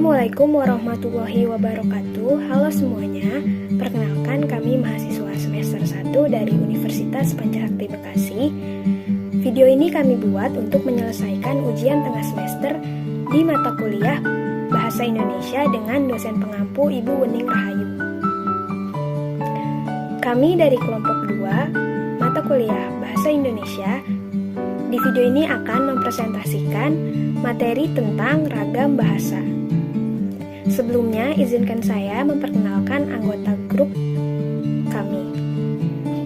Assalamualaikum warahmatullahi wabarakatuh. Halo semuanya, perkenalkan kami mahasiswa semester 1 dari Universitas Pancasila Bekasi. Video ini kami buat untuk menyelesaikan ujian tengah semester di mata kuliah Bahasa Indonesia dengan dosen pengampu Ibu Wening Rahayu. Kami dari kelompok 2, mata kuliah Bahasa Indonesia. Di video ini akan mempresentasikan materi tentang ragam bahasa. Sebelumnya, izinkan saya memperkenalkan anggota grup kami.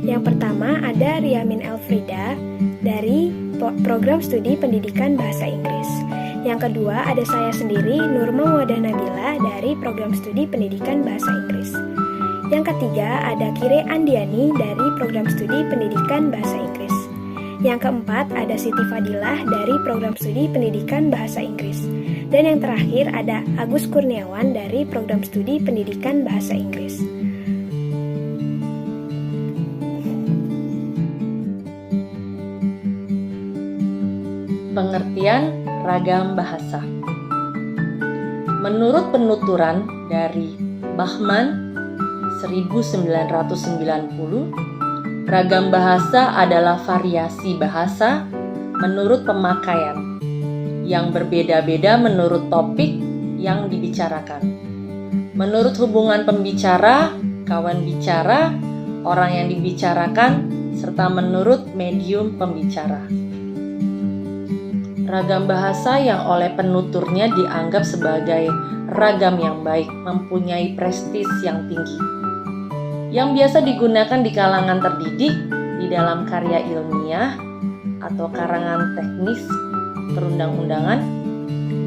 Yang pertama ada Riamin Elfrida dari Program Studi Pendidikan Bahasa Inggris. Yang kedua ada saya sendiri, Nurma Muadah Nabila dari Program Studi Pendidikan Bahasa Inggris. Yang ketiga ada Kire Andiani dari Program Studi Pendidikan Bahasa Inggris. Yang keempat ada Siti Fadilah dari Program Studi Pendidikan Bahasa Inggris. Dan yang terakhir ada Agus Kurniawan dari Program Studi Pendidikan Bahasa Inggris. Pengertian ragam bahasa. Menurut penuturan dari Bachman 1990, ragam bahasa adalah variasi bahasa menurut pemakaian yang berbeda-beda menurut topik yang dibicarakan, menurut hubungan pembicara, kawan bicara, orang yang dibicarakan, serta menurut medium pembicara. Ragam bahasa yang oleh penuturnya dianggap sebagai ragam yang baik, mempunyai prestis yang tinggi, yang biasa digunakan di kalangan terdidik, di dalam karya ilmiah atau karangan teknis perundang-undangan,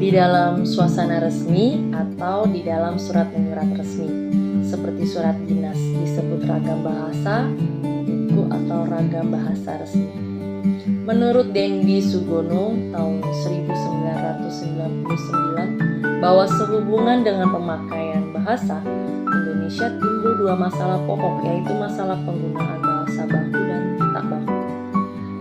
di dalam suasana resmi atau di dalam surat menyurat resmi, seperti surat dinas disebut ragam bahasa, buku atau ragam bahasa resmi. Menurut Dendi Sugono tahun 1999, bahwa sehubungan dengan pemakaian bahasa Indonesia timbul dua masalah pokok, yaitu masalah penggunaan bahasa baku dan tak baku.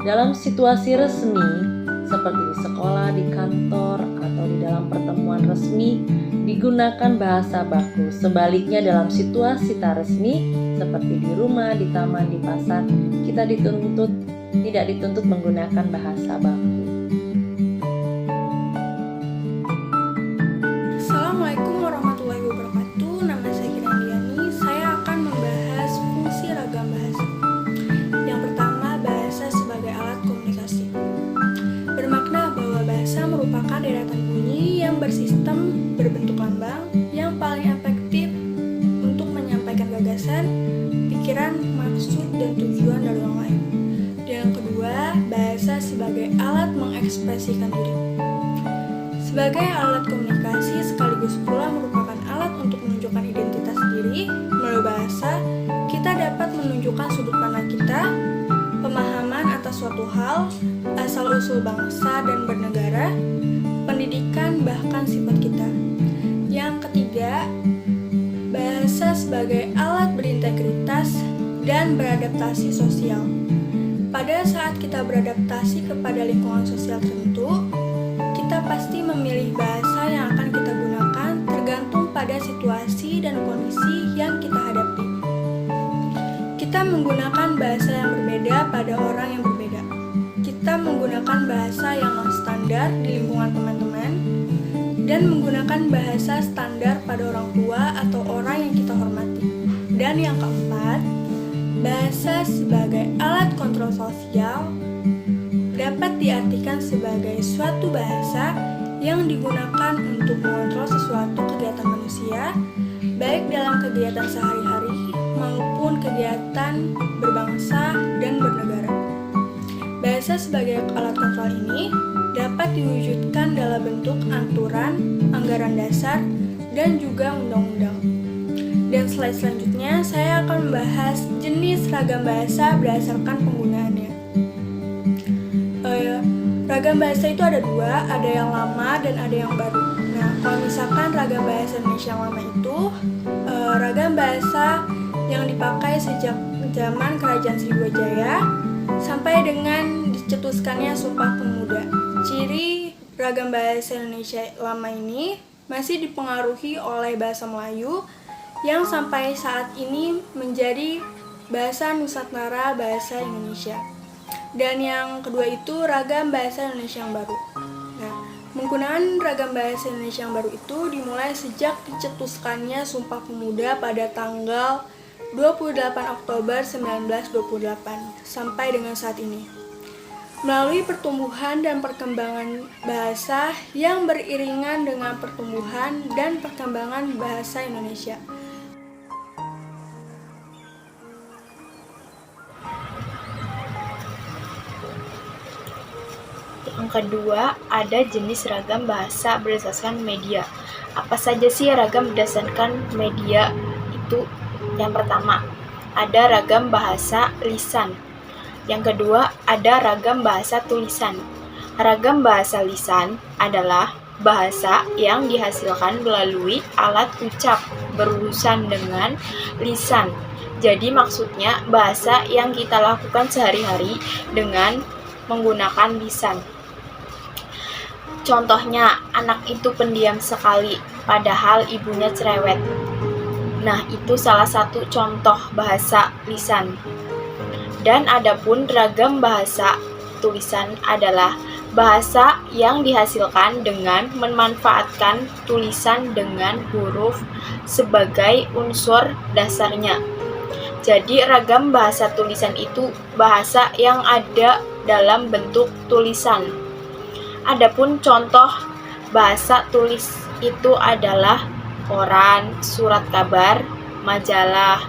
Dalam situasi resmi, seperti di sekolah, di kantor, atau di dalam pertemuan resmi, digunakan bahasa baku. Sebaliknya dalam situasi tak resmi, seperti di rumah, di taman, di pasar, kita tidak dituntut menggunakan bahasa baku. Assalamualaikum warahmatullahi wabarakatuh. Nama saya Kira Andiani. Saya akan membahas fungsi ragam bahasa. Yang pertama, bahasa sebagai alat komunikasi. Bermakna bahwa bahasa merupakan deretan bunyi yang bersistem berbentuk lambang yang paling efektif untuk menyampaikan gagasan, pikiran, maksud, dan tujuan dari orang lain. Dan yang kedua, bahasa sebagai alat mengekspresikan diri. Sebagai alat komunikasi sekaligus pula merupakan alat untuk menunjukkan identitas diri. Melalui bahasa, kita dapat menunjukkan sudut pandang kita, pemahaman atas suatu hal, asal-usul bangsa dan bernegara, pendidikan, bahkan sifat kita. Yang ketiga, bahasa sebagai alat berintegritas dan beradaptasi sosial. Pada saat kita beradaptasi kepada lingkungan sosial tertentu, kita pasti memilih bahasa yang akan kita gunakan tergantung pada situasi dan kondisi yang kita hadapi. Kita menggunakan bahasa yang berbeda pada orang yang berbeda. Kita menggunakan bahasa yang non-standar di lingkungan teman-teman dan menggunakan bahasa standar pada orang tua atau orang yang kita hormati. Dan yang keempat, bahasa sebagai alat kontrol sosial dapat diartikan sebagai suatu bahasa yang digunakan untuk mengontrol sesuatu kegiatan manusia, baik dalam kegiatan sehari-hari maupun kegiatan berbangsa dan bernegara. Bahasa sebagai alat kontrol ini dapat diwujudkan dalam bentuk aturan, anggaran dasar, dan juga undang-undang. Dan slide selanjutnya saya akan membahas jenis ragam bahasa berdasarkan penggunaannya. Ragam bahasa itu ada dua, ada yang lama dan ada yang baru. Nah, kalau misalkan ragam bahasa Indonesia yang lama itu ragam bahasa yang dipakai sejak zaman Kerajaan Sriwijaya sampai dengan dicetuskannya Sumpah Pemuda. Ciri ragam bahasa Indonesia lama ini masih dipengaruhi oleh bahasa Melayu yang sampai saat ini menjadi bahasa Nusantara bahasa Indonesia. Dan yang kedua itu ragam bahasa Indonesia yang baru. Nah, penggunaan ragam bahasa Indonesia yang baru itu dimulai sejak dicetuskannya Sumpah Pemuda pada tanggal 28 Oktober 1928 sampai dengan saat ini. Melalui pertumbuhan dan perkembangan bahasa yang beriringan dengan pertumbuhan dan perkembangan bahasa Indonesia. Yang kedua, ada jenis ragam bahasa berdasarkan media. Apa saja sih ragam berdasarkan media itu? Yang pertama, ada ragam bahasa lisan. Yang kedua, ada ragam bahasa tulisan. Ragam bahasa lisan adalah bahasa yang dihasilkan melalui alat ucap berurusan dengan lisan. Jadi maksudnya bahasa yang kita lakukan sehari-hari dengan menggunakan lisan. Contohnya, anak itu pendiam sekali, padahal ibunya cerewet. Nah, itu salah satu contoh bahasa lisan. Dan adapun ragam bahasa tulisan adalah bahasa yang dihasilkan dengan memanfaatkan tulisan dengan huruf sebagai unsur dasarnya. Jadi ragam bahasa tulisan itu bahasa yang ada dalam bentuk tulisan. Adapun contoh bahasa tulis itu adalah koran, surat kabar, majalah.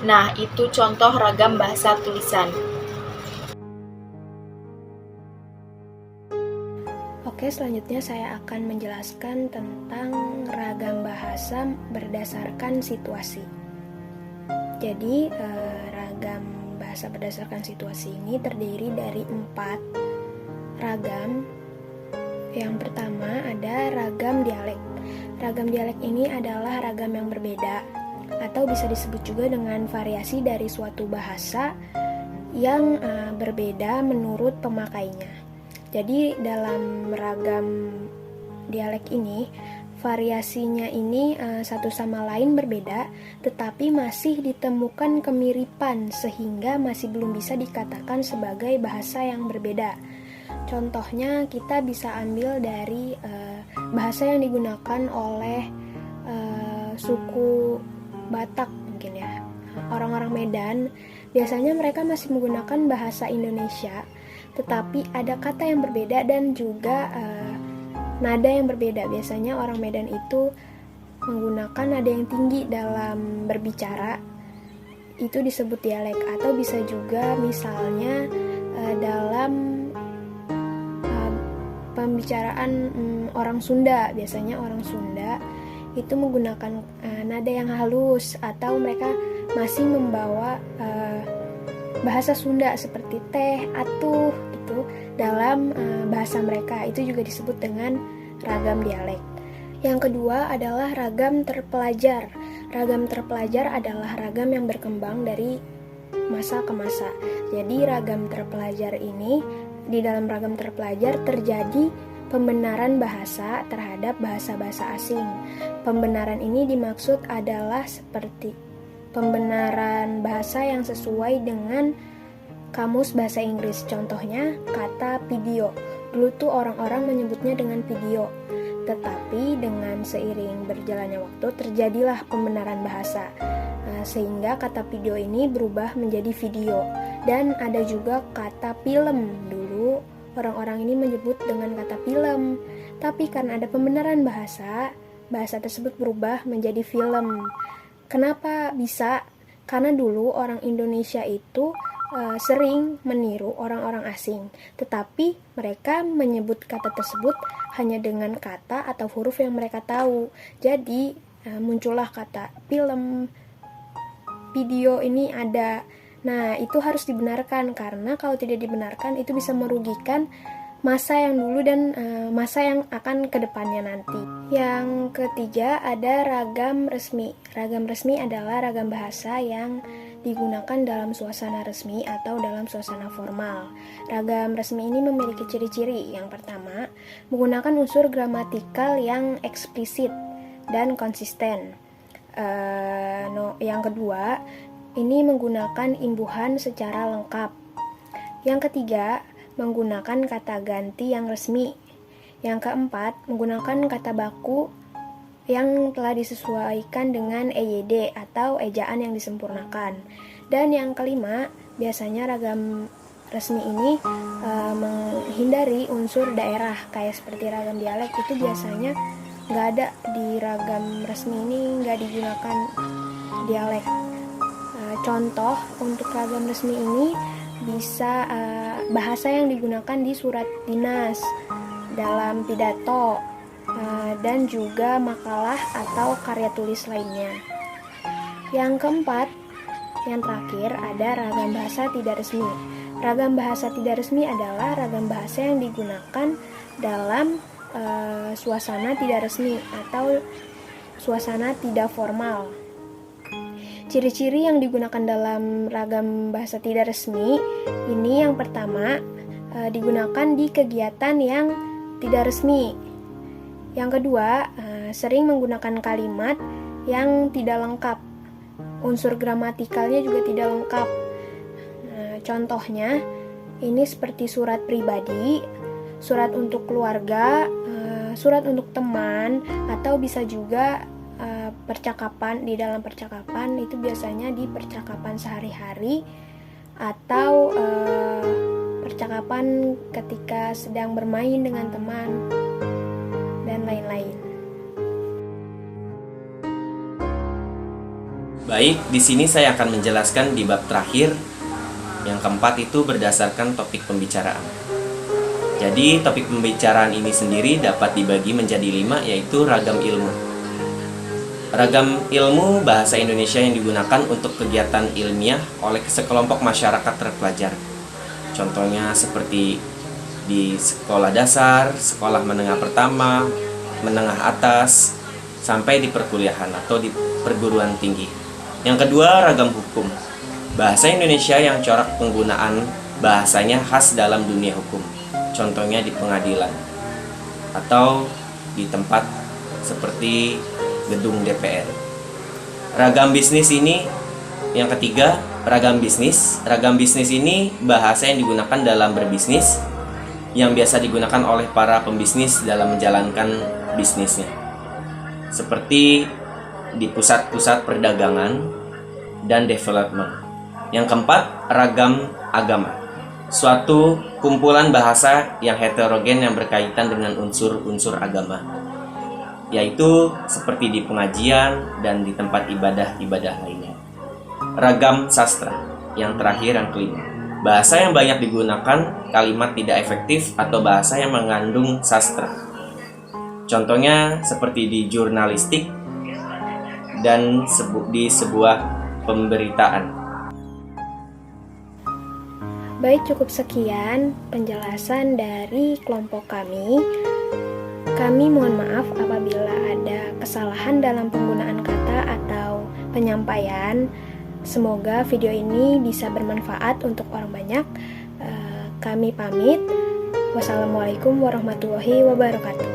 Nah, itu contoh ragam bahasa tulisan. Oke, selanjutnya saya akan menjelaskan tentang ragam bahasa berdasarkan situasi. Jadi, ragam bahasa berdasarkan situasi ini terdiri dari 4 ragam. Yang pertama ada ragam dialek. Ragam dialek ini adalah ragam yang berbeda, atau bisa disebut juga dengan variasi dari suatu bahasa yang berbeda menurut pemakainya. Jadi dalam ragam dialek ini, variasinya ini satu sama lain berbeda, tetapi masih ditemukan kemiripan sehingga masih belum bisa dikatakan sebagai bahasa yang berbeda. Contohnya kita bisa ambil dari bahasa yang digunakan oleh suku Batak mungkin ya. Orang-orang Medan biasanya mereka masih menggunakan bahasa Indonesia, tetapi ada kata yang berbeda dan juga nada yang berbeda. Biasanya orang Medan itu menggunakan nada yang tinggi dalam berbicara, itu disebut dialek. Atau bisa juga misalnya dalam pembicaraan orang Sunda, biasanya orang Sunda itu menggunakan nada yang halus, atau mereka masih membawa bahasa Sunda seperti teh, atuh gitu dalam bahasa mereka. Itu juga disebut dengan ragam dialek. Yang kedua adalah ragam terpelajar. Ragam terpelajar adalah ragam yang berkembang dari masa ke masa. Jadi ragam terpelajar ini, di dalam ragam terpelajar terjadi pembenaran bahasa terhadap bahasa-bahasa asing. Pembenaran ini dimaksud adalah seperti pembenaran bahasa yang sesuai dengan kamus bahasa Inggris. Contohnya kata video. Dulu tuh orang-orang menyebutnya dengan video. Tetapi dengan seiring berjalannya waktu terjadilah pembenaran bahasa. Sehingga kata video ini berubah menjadi video. Dan ada juga kata film. Dulu orang-orang ini menyebut dengan kata film. Tapi karena ada pembenaran bahasa, bahasa tersebut berubah menjadi film. Kenapa bisa? Karena dulu orang Indonesia itu sering meniru orang-orang asing, tetapi mereka menyebut kata tersebut hanya dengan kata atau huruf yang mereka tahu. Jadi muncullah kata film, video ini ada. Nah, itu harus dibenarkan, karena kalau tidak dibenarkan itu bisa merugikan masa yang dulu dan masa yang akan kedepannya nanti. Yang ketiga ada ragam resmi. Ragam resmi adalah ragam bahasa yang digunakan dalam suasana resmi atau dalam suasana formal. Ragam resmi ini memiliki ciri-ciri. Yang pertama, menggunakan unsur gramatikal yang eksplisit. dan konsisten. Yang kedua, ini menggunakan imbuhan secara lengkap. Yang ketiga, menggunakan kata ganti yang resmi. Yang keempat, menggunakan kata baku yang telah disesuaikan dengan EYD atau ejaan yang disempurnakan. Dan yang kelima, biasanya ragam resmi ini menghindari unsur daerah, kayak seperti ragam dialek itu biasanya nggak ada di ragam resmi ini, nggak digunakan dialek. Contoh untuk ragam resmi ini bisa bahasa yang digunakan di surat dinas, dalam pidato, dan juga makalah atau karya tulis lainnya. Yang keempat, yang terakhir ada ragam bahasa tidak resmi. Ragam bahasa tidak resmi adalah ragam bahasa yang digunakan dalam suasana tidak resmi atau suasana tidak formal. Ciri-ciri yang digunakan dalam ragam bahasa tidak resmi ini yang pertama, digunakan di kegiatan yang tidak resmi. Yang kedua, sering menggunakan kalimat yang tidak lengkap. Unsur gramatikalnya juga tidak lengkap. Contohnya, ini seperti surat pribadi, surat untuk keluarga, surat untuk teman, atau bisa juga percakapan. Di dalam percakapan itu biasanya di percakapan sehari-hari atau percakapan ketika sedang bermain dengan teman dan lain-lain. Baik, di sini saya akan menjelaskan di bab terakhir. Yang keempat itu berdasarkan topik pembicaraan. Jadi topik pembicaraan ini sendiri dapat dibagi menjadi 5, yaitu ragam ilmu. Ragam ilmu bahasa Indonesia yang digunakan untuk kegiatan ilmiah oleh sekelompok masyarakat terpelajar. Contohnya seperti di sekolah dasar, sekolah menengah pertama, menengah atas, sampai di perkuliahan atau di perguruan tinggi. Yang kedua, ragam hukum. Bahasa Indonesia yang corak penggunaan bahasanya khas dalam dunia hukum. Contohnya di pengadilan atau di tempat seperti gedung DPR. Ragam bisnis ini yang ketiga, ragam bisnis. Ragam bisnis ini bahasa yang digunakan dalam berbisnis, yang biasa digunakan oleh para pembisnis dalam menjalankan bisnisnya. Seperti di pusat-pusat perdagangan dan development. Yang keempat, ragam agama. Suatu kumpulan bahasa yang heterogen yang berkaitan dengan unsur-unsur agama, yaitu seperti di pengajian dan di tempat ibadah-ibadah lainnya. Ragam sastra, yang terakhir yang kelima. Bahasa yang banyak digunakan kalimat tidak efektif atau bahasa yang mengandung sastra. Contohnya seperti di jurnalistik dan di sebuah pemberitaan. Baik, cukup sekian penjelasan dari kelompok kami. Kami mohon maaf apabila ada kesalahan dalam penggunaan kata atau penyampaian. Semoga video ini bisa bermanfaat untuk orang banyak. Kami pamit. Wassalamualaikum warahmatullahi wabarakatuh.